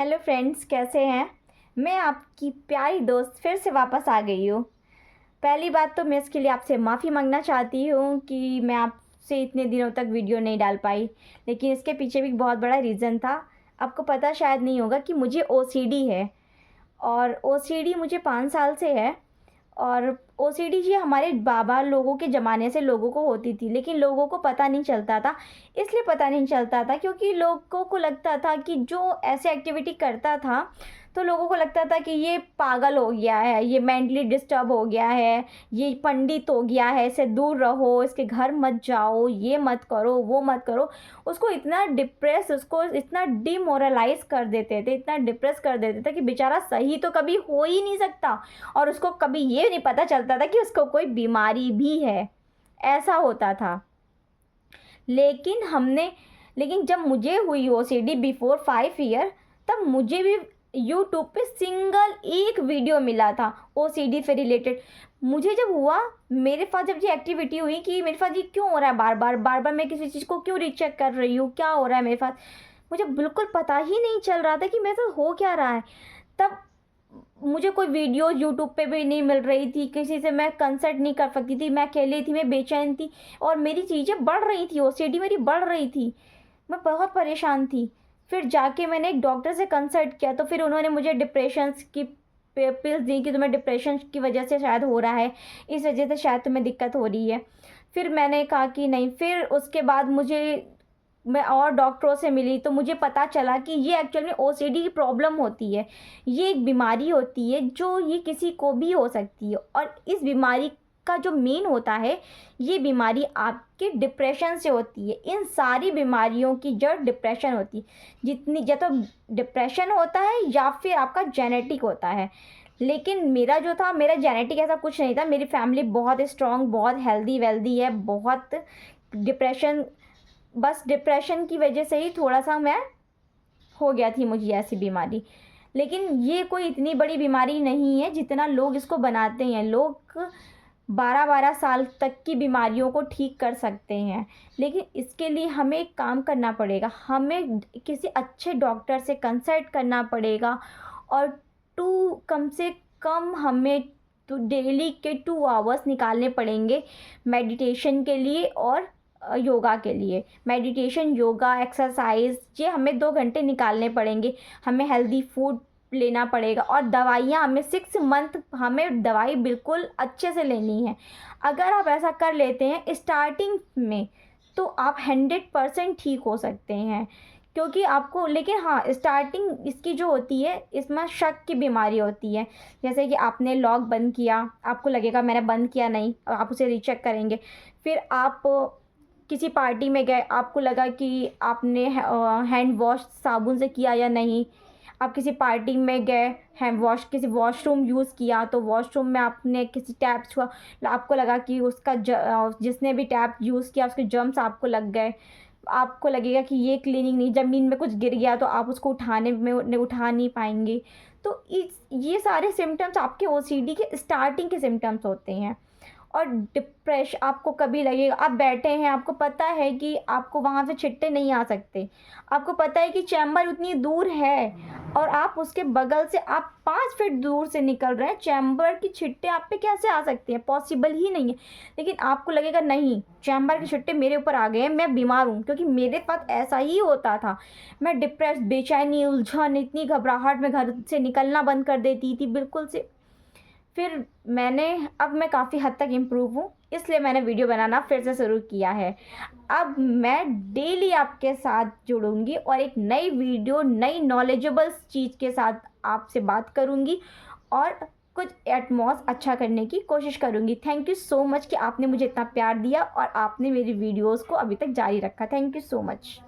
Hello friends, कैसे हैं। मैं आपकी प्यारी दोस्त फिर से वापस आ गई हूँ। पहली बात तो मैं इसके लिए आपसे माफ़ी मांगना चाहती हूँ कि मैं आपसे इतने दिनों तक वीडियो नहीं डाल पाई, लेकिन इसके पीछे भी बहुत बड़ा रीज़न था। आपको पता शायद नहीं होगा कि मुझे ओसीडी है, और ओसीडी मुझे 5 साल से है। और ओसीडी जी हमारे बाबा लोगों के ज़माने से लोगों को होती थी, लेकिन लोगों को पता नहीं चलता था। इसलिए पता नहीं चलता था क्योंकि लोगों को लगता था कि जो ऐसे एक्टिविटी करता था तो लोगों को लगता था कि ये पागल हो गया है, ये मेंटली डिस्टर्ब हो गया है, ये पंडित हो गया है, इससे दूर रहो, इसके घर मत जाओ, ये मत करो, वो मत करो। उसको इतना डिमोरलाइज कर देते थे, इतना डिप्रेस कर देते थे कि बेचारा सही तो कभी हो ही नहीं सकता। और उसको कभी ये नहीं पता चलता था कि उसको कोई बीमारी भी है। ऐसा होता था। लेकिन जब मुझे हुई ओसीडी बिफोर 5 ईयर, तब मुझे भी यूट्यूब पे सिंगल एक वीडियो मिला था ओसीडी से रिलेटेड। मुझे जब हुआ, मेरे पास जब ये एक्टिविटी हुई कि मेरे पास ये क्यों हो रहा है, बार बार मैं किसी चीज़ को क्यों रीचेक कर रही हूँ, क्या हो रहा है मेरे पास, मुझे बिल्कुल पता ही नहीं चल रहा था कि मेरे साथ हो क्या रहा है। तब मुझे कोई वीडियो यूट्यूब पे भी नहीं मिल रही थी, किसी से मैं कंसल्ट नहीं कर सकती थी, मैं अकेली थी, मैं बेचैन थी, और मेरी चीज़ें बढ़ रही थी, ओसीडी मेरी बढ़ रही थी, मैं बहुत परेशान थी। फिर जाके मैंने एक डॉक्टर से कंसल्ट किया, तो फिर उन्होंने मुझे डिप्रेशन की पिल्स दी कि तुम्हें डिप्रेशन की वजह से शायद हो रहा है, इस वजह से शायद तुम्हें दिक्कत हो रही है। फिर मैंने कहा कि नहीं, फिर उसके बाद मैं और डॉक्टरों से मिली तो मुझे पता चला कि ये एक्चुअल में ओसीडी की प्रॉब्लम होती है। ये एक बीमारी होती है जो ये किसी को भी हो सकती है, और इस बीमारी का जो मेन होता है, ये बीमारी आपके डिप्रेशन से होती है। इन सारी बीमारियों की जड़ डिप्रेशन होती है। या तो डिप्रेशन होता है या फिर आपका जेनेटिक होता है। लेकिन मेरा जो था, मेरा जेनेटिक ऐसा कुछ नहीं था। मेरी फैमिली बहुत स्ट्रॉन्ग, बहुत हेल्दी वेल्दी है, बहुत डिप्रेशन बस डिप्रेशन की वजह से ही थोड़ा सा मैं हो गया थी मुझे ऐसी बीमारी। लेकिन ये कोई इतनी बड़ी बीमारी नहीं है जितना लोग इसको बनाते हैं। लोग 12-12 साल तक की बीमारियों को ठीक कर सकते हैं, लेकिन इसके लिए हमें एक काम करना पड़ेगा। हमें किसी अच्छे डॉक्टर से कंसल्ट करना पड़ेगा, और कम से कम हमें तो डेली के 2 आवर्स निकालने पड़ेंगे मेडिटेशन के लिए और योगा के लिए। मेडिटेशन, योगा, एक्सरसाइज, ये हमें 2 घंटे निकालने पड़ेंगे। हमें हेल्दी फूड लेना पड़ेगा, और दवाइयाँ हमें 6 मंथ हमें दवाई बिल्कुल अच्छे से लेनी है। अगर आप ऐसा कर लेते हैं स्टार्टिंग में, तो आप 100% ठीक हो सकते हैं। क्योंकि आपको, लेकिन हाँ, स्टार्टिंग इसकी जो होती है, इसमें शक की बीमारी होती है। जैसे कि आपने लॉक बंद किया, आपको लगेगा मैंने बंद किया नहीं, आप उसे रीचेक करेंगे। फिर आप किसी पार्टी में गए, आपको लगा कि आपने हैंड वॉश साबुन से किया या नहीं। आप किसी पार्टी में गए, हैंड वॉश, किसी वॉशरूम यूज़ किया, तो वॉशरूम में आपने किसी टैप छुआ, आपको लगा कि जिसने भी टैप यूज़ किया उसके जर्म्स आपको लग गए। आपको लगेगा कि ये क्लीनिंग नहीं, ज़मीन में कुछ गिर गया तो आप उसको उठा नहीं पाएंगे। तो ये सारे सिम्टम्स आपके ओसीडी के स्टार्टिंग के सिम्टम्स होते हैं। और आपको कभी लगेगा, आप बैठे हैं, आपको पता है कि आपको वहाँ से छिट्टे नहीं आ सकते, आपको पता है कि चैम्बर उतनी दूर है, और आप उसके बगल से आप 5 फीट दूर से निकल रहे हैं, चैम्बर की छिट्टे आप पे कैसे आ सकते हैं, पॉसिबल ही नहीं है। लेकिन आपको लगेगा नहीं, चैम्बर के छिट्टे मेरे ऊपर आ गए हैं, मैं बीमार हूँ, क्योंकि मेरे साथ ऐसा ही होता था। मैं डिप्रेस, बेचैनी, उलझन, इतनी घबराहट में घर से निकलना बंद कर देती थी बिल्कुल से। फिर अब मैं काफ़ी हद तक इम्प्रूव हूँ, इसलिए मैंने वीडियो बनाना फिर से शुरू किया है। अब मैं डेली आपके साथ जुड़ूंगी और एक नई वीडियो, नई नॉलेजेबल चीज़ के साथ आपसे बात करूंगी, और कुछ एटमॉस अच्छा करने की कोशिश करूंगी। थैंक यू सो मच कि आपने मुझे इतना प्यार दिया और आपने मेरी वीडियोस को अभी तक जारी रखा। Thank you so much.